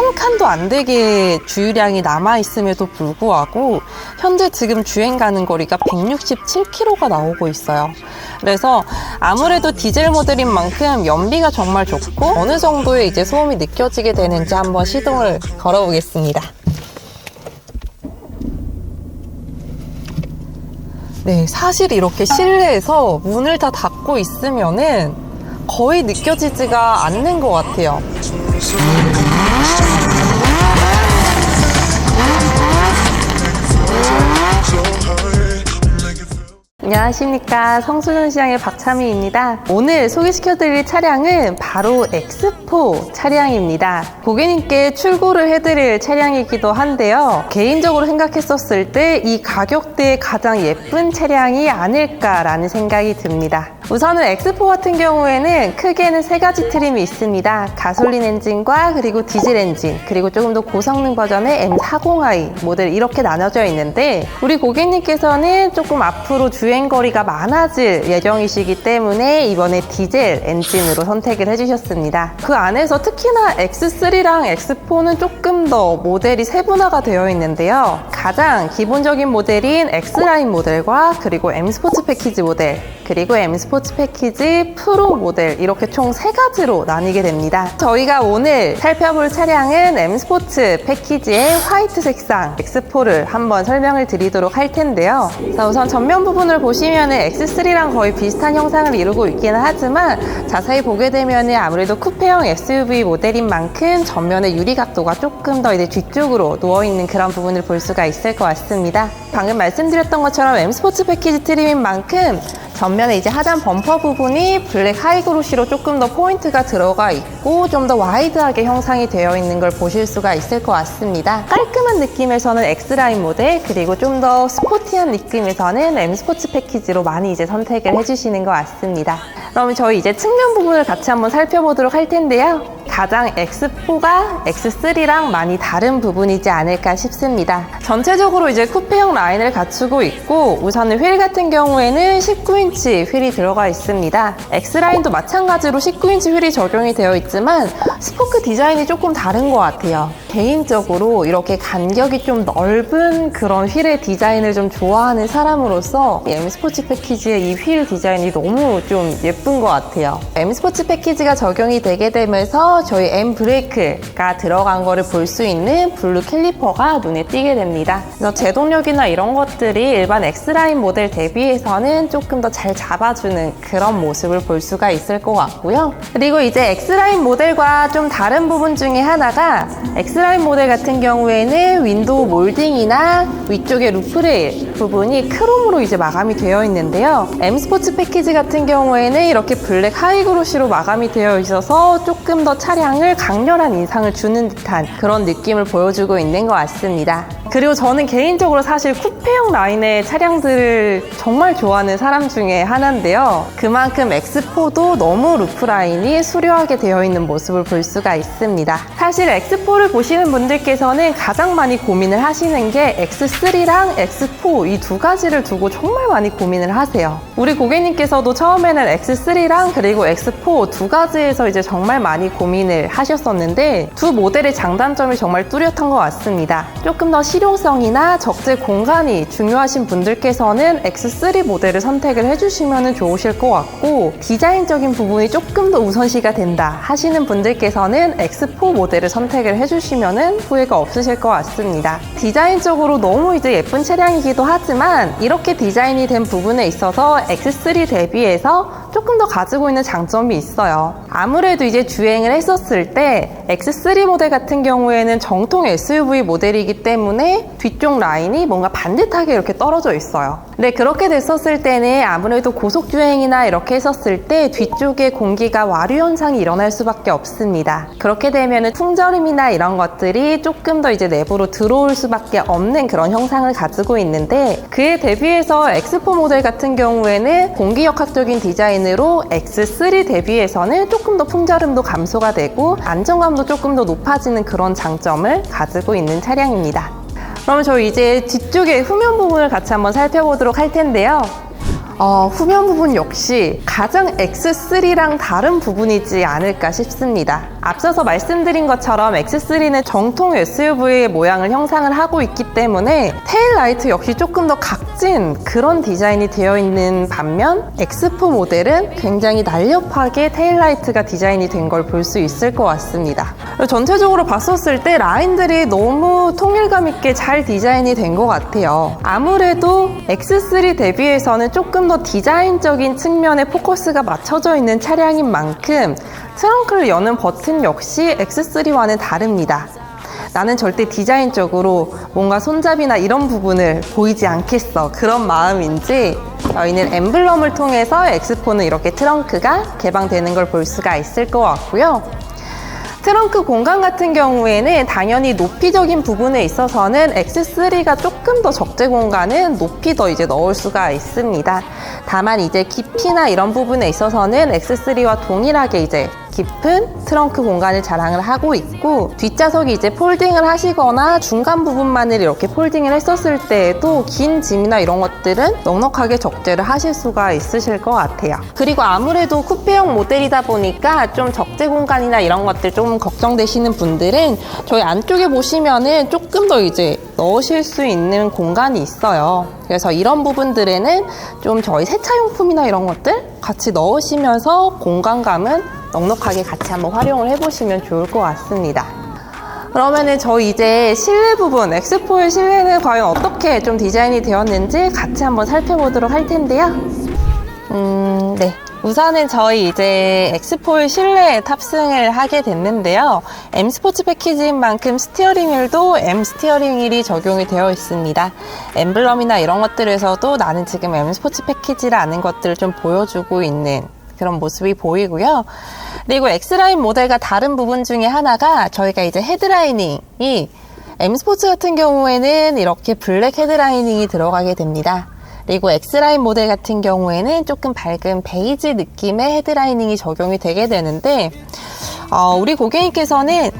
한 칸도 안 되게 주유량이 남아있음에도 불구하고 현재 지금 주행 가는 거리가 167km가 나오고 있어요. 그래서 아무래도 디젤 모델인 만큼 연비가 정말 좋고 어느 정도의 이제 소음이 느껴지게 되는지 한번 시동을 걸어보겠습니다. 네, 사실 이렇게 실내에서 문을 다 닫고 있으면은 거의 느껴지지가 않는 것 같아요. 안녕하십니까, 성수전시장의 박차미입니다. 오늘 소개시켜드릴 차량은 바로 X4 차량입니다. 고객님께 출고를 해드릴 차량이기도 한데요, 개인적으로 생각했었을 때 이 가격대에 가장 예쁜 차량이 아닐까라는 생각이 듭니다. 우선은 X4 같은 경우에는 크게는 세 가지 트림이 있습니다. 가솔린 엔진과 그리고 디젤 엔진, 그리고 조금 더 고성능 버전의 M40i 모델, 이렇게 나눠져 있는데 우리 고객님께서는 조금 앞으로 주행거리가 많아질 예정이시기 때문에 이번에 디젤 엔진으로 선택을 해주셨습니다. 그 안에서 특히나 X3랑 X4는 조금 더 모델이 세분화가 되어 있는데요, 가장 기본적인 모델인 X라인 모델과 그리고 M 스포츠 패키지 모델, 그리고 M 스포츠 패키지 프로 모델, 이렇게 총 세 가지로 나뉘게 됩니다. 저희가 오늘 살펴볼 차량은 M 스포츠 패키지의 화이트 색상 X4를 한번 설명을 드리도록 할 텐데요. 자, 우선 전면 부분을 보시면 X3랑 거의 비슷한 형상을 이루고 있기는 하지만 자세히 보게 되면 아무래도 쿠페형 SUV 모델인 만큼 전면의 유리 각도가 조금 더 이제 뒤쪽으로 누워있는 그런 부분을 볼 수가 있을 것 같습니다. 방금 말씀드렸던 것처럼 M 스포츠 패키지 트림인 만큼 전면에 이제 하단 범퍼 부분이 블랙 하이그로시로 조금 더 포인트가 들어가 있고 좀 더 와이드하게 형상이 되어 있는 걸 보실 수가 있을 것 같습니다. 깔끔한 느낌에서는 X라인 모델, 그리고 좀 더 스포티한 느낌에서는 M 스포츠 패키지로 많이 이제 선택을 해주시는 것 같습니다. 그러면 저희 이제 측면 부분을 같이 한번 살펴보도록 할 텐데요, 가장 X4가 X3랑 많이 다른 부분이지 않을까 싶습니다. 전체적으로 이제 쿠페형 라인을 갖추고 있고, 우선은 휠 같은 경우에는 19인치 휠이 들어가 있습니다. X라인도 마찬가지로 19인치 휠이 적용이 되어 있지만 스포크 디자인이 조금 다른 것 같아요. 개인적으로 이렇게 간격이 좀 넓은 그런 휠의 디자인을 좀 좋아하는 사람으로서 M 스포츠 패키지의 이 휠 디자인이 너무 좀 예쁜 것 같아요. M 스포츠 패키지가 적용이 되게 되면서 저희 M 브레이크가 들어간 거를 볼 수 있는 블루 캘리퍼가 눈에 띄게 됩니다. 그래서 제동력이나 이런 것들이 일반 X라인 모델 대비해서는 조금 더 잘 잡아주는 그런 모습을 볼 수가 있을 것 같고요. 그리고 이제 X라인 모델과 좀 다른 부분 중에 하나가, X라인 모델 같은 경우에는 윈도우 몰딩이나 위쪽에 루프레일 부분이 크롬으로 이제 마감이 되어 있는데요, M 스포츠 패키지 같은 경우에는 이렇게 블랙 하이그로시로 마감이 되어 있어서 조금 더 차량을 강렬한 인상을 주는 듯한 그런 느낌을 보여주고 있는 것 같습니다. 그리고 저는 개인적으로 사실 쿠페형 라인의 차량들을 정말 좋아하는 사람 중에 하나인데요, 그만큼 X4도 너무 루프라인이 수려하게 되어 있는 모습을 볼 수가 있습니다. 사실 X4를 보시는 분들께서는 가장 많이 고민을 하시는 게 X3랑 X4 이 두 가지를 두고 정말 많이 고민을 하세요. 우리 고객님께서도 처음에는 X3랑 그리고 X4 두 가지에서 이제 정말 많이 고민을 하셨었는데 두 모델의 장단점이 정말 뚜렷한 것 같습니다. 조금 더 실용성이나 적재 공간이 중요하신 분들께서는 X3 모델을 선택을 해주시면 좋으실 것 같고, 디자인적인 부분이 조금 더 우선시가 된다 하시는 분들께서는 X4 모델을 선택을 해주시면 후회가 없으실 것 같습니다. 디자인적으로 너무 이제 예쁜 차량이기도 하지만 이렇게 디자인이 된 부분에 있어서 X3 대비해서 조금 더 가지고 있는 장점이 있어요. 아무래도 이제 주행을 했었을 때 X3 모델 같은 경우에는 정통 SUV 모델이기 때문에 뒤쪽 라인이 뭔가 반듯하게 이렇게 떨어져 있어요. 근데 그렇게 됐었을 때는 아무래도 고속주행이나 이렇게 했었을 때 뒤쪽에 공기가 와류 현상이 일어날 수밖에 없습니다. 그렇게 되면 풍절음이나 이런 것들이 조금 더 이제 내부로 들어올 수밖에 없는 그런 형상을 가지고 있는데, 그에 대비해서 X4 모델 같은 경우에는 공기역학적인 디자인으로 X3 대비해서는 조금 더 풍절음도 감소가 되고 안정감도 조금 더 높아지는 그런 장점을 가지고 있는 차량입니다. 그럼 저희 이제 뒤쪽의 후면 부분을 같이 한번 살펴보도록 할 텐데요. 후면 부분 역시 가장 X3랑 다른 부분이지 않을까 싶습니다. 앞서서 말씀드린 것처럼 X3는 정통 SUV의 모양을 형상을 하고 있기 때문에 테일라이트 역시 조금 더 각진 그런 디자인이 되어 있는 반면 X4 모델은 굉장히 날렵하게 테일라이트가 디자인이 된 걸 볼 수 있을 것 같습니다. 전체적으로 봤었을 때 라인들이 너무 통일감 있게 잘 디자인이 된 것 같아요. 아무래도 X3 대비해서는 조금 더 디자인적인 측면에 포커스가 맞춰져 있는 차량인 만큼 트렁크를 여는 버튼 역시 X3와는 다릅니다. 나는 절대 디자인적으로 뭔가 손잡이나 이런 부분을 보이지 않겠어, 그런 마음인지 저희는 엠블럼을 통해서 X4는 이렇게 트렁크가 개방되는 걸 볼 수가 있을 것 같고요. 트렁크 공간 같은 경우에는 당연히 높이적인 부분에 있어서는 X3가 조금 더 적재 공간은 높이 더 이제 넣을 수가 있습니다. 다만 이제 깊이나 이런 부분에 있어서는 X3와 동일하게 이제 깊은 트렁크 공간을 자랑을 하고 있고, 뒷좌석이 이제 폴딩을 하시거나 중간 부분만을 이렇게 폴딩을 했었을 때에도 긴 짐이나 이런 것들은 넉넉하게 적재를 하실 수가 있으실 것 같아요. 그리고 아무래도 쿠페형 모델이다 보니까 좀 적재 공간이나 이런 것들 좀 걱정되시는 분들은 저희 안쪽에 보시면은 조금 더 이제 넣으실 수 있는 공간이 있어요. 그래서 이런 부분들에는 좀 저희 세차용품이나 이런 것들 같이 넣으시면서 공간감은 넉넉하게 같이 한번 활용을 해보시면 좋을 것 같습니다. 그러면은 저희 이제 실내 부분, X4의 실내는 과연 어떻게 좀 디자인이 되었는지 같이 한번 살펴보도록 할 텐데요. 네. 우선은 저희 이제 X4의 실내에 탑승을 하게 됐는데요. M 스포츠 패키지인 만큼 스티어링 휠도 M 스티어링 휠이 적용이 되어 있습니다. 엠블럼이나 이런 것들에서도 나는 지금 M 스포츠 패키지라는 것들을 좀 보여주고 있는 그런 모습이 보이고요. 그리고 X라인 모델과 다른 부분 중에 하나가 저희가 이제 헤드라이닝이 M 스포츠 같은 경우에는 이렇게 블랙 헤드라이닝이 들어가게 됩니다. 그리고 X라인 모델 같은 경우에는 조금 밝은 베이지 느낌의 헤드라이닝이 적용이 되게 되는데 우리 고객님께서는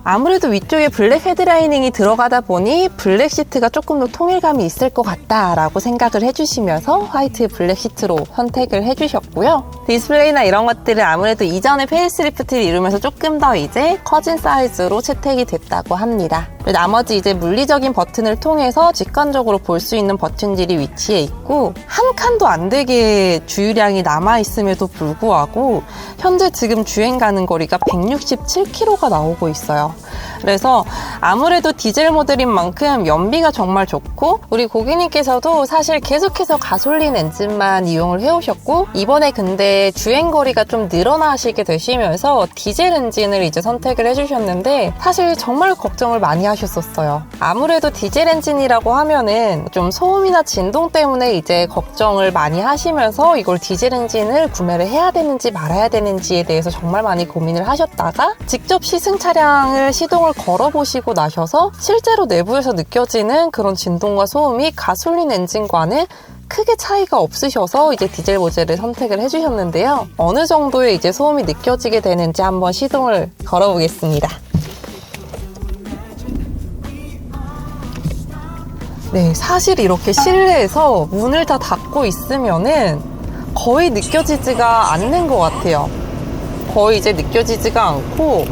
아무래도 위쪽에 블랙 헤드라이닝이 들어가다 보니 블랙 시트가 조금 더 통일감이 있을 것 같다라고 생각을 해주시면서 화이트 블랙 시트로 선택을 해주셨고요. 디스플레이나 이런 것들은 아무래도 이전에 페이스리프트를 이루면서 조금 더 이제 커진 사이즈로 채택이 됐다고 합니다. 나머지 이제 물리적인 버튼을 통해서 직관적으로 볼 수 있는 버튼들이 위치해 있고, 한 칸도 안 되게 주유량이 남아있음에도 불구하고 현재 지금 주행 가는 거리가 167km가 나오고 있어요. 그래서 아무래도 디젤 모델인 만큼 연비가 정말 좋고, 우리 고객님께서도 사실 계속해서 가솔린 엔진만 이용을 해오셨고, 이번에 근데 주행 거리가 좀 늘어나시게 되시면서 디젤 엔진을 이제 선택을 해주셨는데 사실 정말 걱정을 많이 하셨었어요. 아무래도 디젤 엔진이라고 하면은 좀 소음이나 진동 때문에 이제 걱정을 많이 하시면서 이걸 디젤 엔진을 구매를 해야 되는지 말아야 되는지에 대해서 정말 많이 고민을 하셨다가 직접 시승 차량을 시동을 걸어보시고 나셔서 실제로 내부에서 느껴지는 그런 진동과 소음이 가솔린 엔진과는 크게 차이가 없으셔서 이제 디젤 모델을 선택을 해주셨는데요. 어느 정도의 이제 소음이 느껴지게 되는지 한번 시동을 걸어보겠습니다. 네, 사실 이렇게 실내에서 문을 다 닫고 있으면은 거의 느껴지지가 않는 것 같아요. 거의 이제 느껴지지가 않고,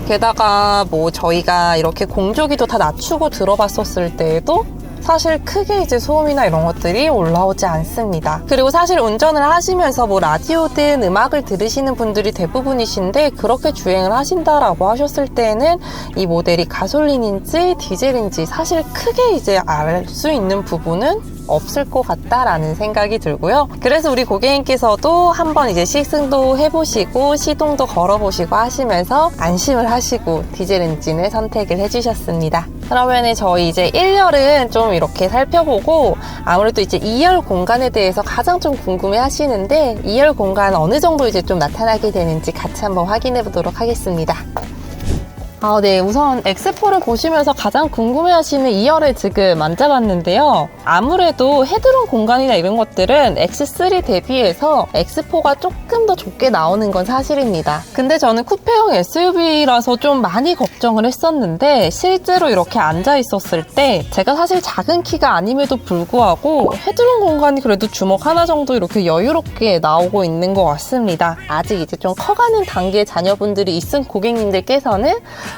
게다가 뭐 저희가 이렇게 공조기도 다 낮추고 들어봤었을 때에도 사실 크게 이제 소음이나 이런 것들이 올라오지 않습니다. 그리고 사실 운전을 하시면서 뭐 라디오든 음악을 들으시는 분들이 대부분이신데 그렇게 주행을 하신다라고 하셨을 때는 이 모델이 가솔린인지 디젤인지 사실 크게 이제 알 수 있는 부분은 없을 것 같다라는 생각이 들고요. 그래서 우리 고객님께서도 한번 이제 시승도 해보시고 시동도 걸어보시고 하시면서 안심을 하시고 디젤 엔진을 선택을 해주셨습니다. 그러면은 저희 이제 1열은 좀 이렇게 살펴보고, 아무래도 이제 2열 공간에 대해서 가장 좀 궁금해 하시는데 2열 공간 어느 정도 이제 좀 나타나게 되는지 같이 한번 확인해 보도록 하겠습니다. 네. 우선 엑스포를 보시면서 가장 궁금해하시는 2열을 지금 앉아봤는데요. 아무래도 헤드룸 공간이나 이런 것들은 X3 대비해서 X4가 조금 더 좁게 나오는 건 사실입니다. 근데 저는 쿠페형 SUV라서 좀 많이 걱정을 했었는데 실제로 이렇게 앉아 있었을 때 제가 사실 작은 키가 아님에도 불구하고 헤드룸 공간이 그래도 주먹 하나 정도 이렇게 여유롭게 나오고 있는 것 같습니다. 아직 이제 좀 커가는 단계의 자녀분들이 있은 고객님들께서는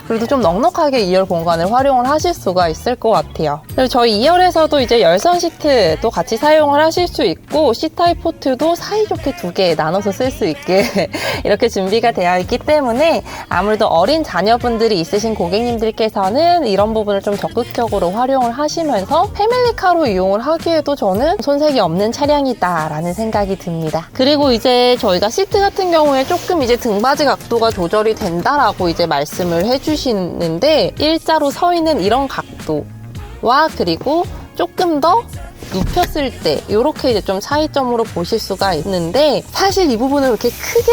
그래도 좀 넉넉하게 2열 공간을 활용을 하실 수가 있을 것 같아요. 그리고 저희 2열에서도 이제 열선 시트도 같이 사용을 하실 수 있고 C타입 포트도 사이좋게 2개 나눠서 쓸 수 있게 이렇게 준비가 되어 있기 때문에 아무래도 어린 자녀분들이 있으신 고객님들께서는 이런 부분을 좀 적극적으로 활용을 하시면서 패밀리카로 이용을 하기에도 저는 손색이 없는 차량이다 라는 생각이 듭니다. 그리고 이제 저희가 시트 같은 경우에 조금 이제 등받이 각도가 조절이 된다라고 이제 말씀을 해주시는데 일자로 서 있는 이런 각도와 그리고 조금 더 눕혔을 때 이렇게 이제 좀 차이점으로 보실 수가 있는데 사실 이 부분은 그렇게 크게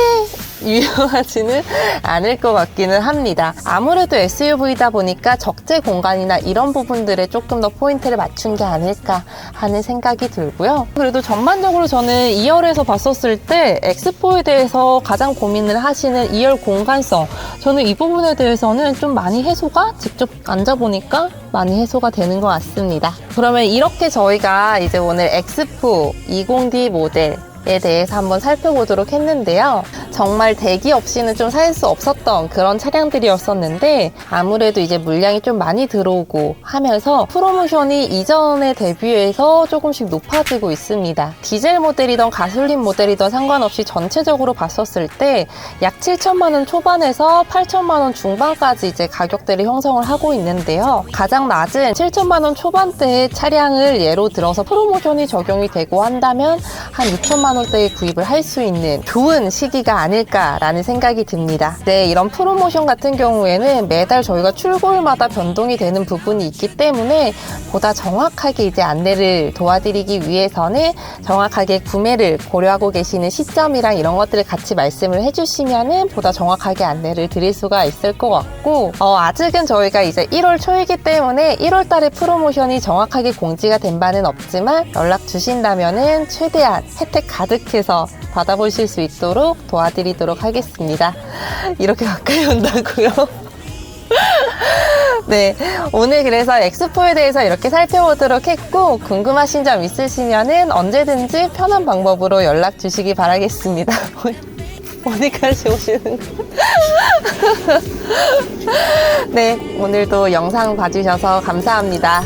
유용하지는 않을 것 같기는 합니다. 아무래도 SUV다 보니까 적재 공간이나 이런 부분들에 조금 더 포인트를 맞춘 게 아닐까 하는 생각이 들고요. 그래도 전반적으로 저는 2열에서 봤었을 때 X4에 대해서 가장 고민을 하시는 2열 공간성, 저는 이 부분에 대해서는 좀 많이 해소가 직접 앉아보니까 많이 해소가 되는 것 같습니다. 그러면 이렇게 저희가 이제 오늘 X4 20D 모델에 대해서 한번 살펴보도록 했는데요. 정말 대기 없이는 좀 살 수 없었던 그런 차량들이었었는데 아무래도 이제 물량이 좀 많이 들어오고 하면서 프로모션이 이전에 대비해서 조금씩 높아지고 있습니다. 디젤 모델이던 가솔린 모델이던 상관없이 전체적으로 봤었을 때 약 7천만 원 초반에서 8천만 원 중반까지 이제 가격대를 형성을 하고 있는데요. 가장 낮은 7천만 원 초반대의 차량을 예로 들어서 프로모션이 적용이 되고 한다면 한 6천만 원대에 구입을 할 수 있는 좋은 시기가 아닐까라는 생각이 듭니다. 네, 이런 프로모션 같은 경우에는 매달 저희가 출고일마다 변동이 되는 부분이 있기 때문에 보다 정확하게 이제 안내를 도와드리기 위해서는 정확하게 구매를 고려하고 계시는 시점이랑 이런 것들을 같이 말씀을 해주시면은 보다 정확하게 안내를 드릴 수가 있을 것 같고 아직은 저희가 이제 1월 초이기 때문에 1월 달에 프로모션이 정확하게 공지가 된 바는 없지만 연락 주신다면은 최대한 혜택 가득해서 받아보실 수 있도록 도와드리도록 하겠습니다. 이렇게 가까이 온다고요? 네, 오늘 그래서 X4에 대해서 이렇게 살펴보도록 했고 궁금하신 점 있으시면은 언제든지 편한 방법으로 연락 주시기 바라겠습니다. 어디까지 오시는 거예요? 네, 오늘도 영상 봐주셔서 감사합니다.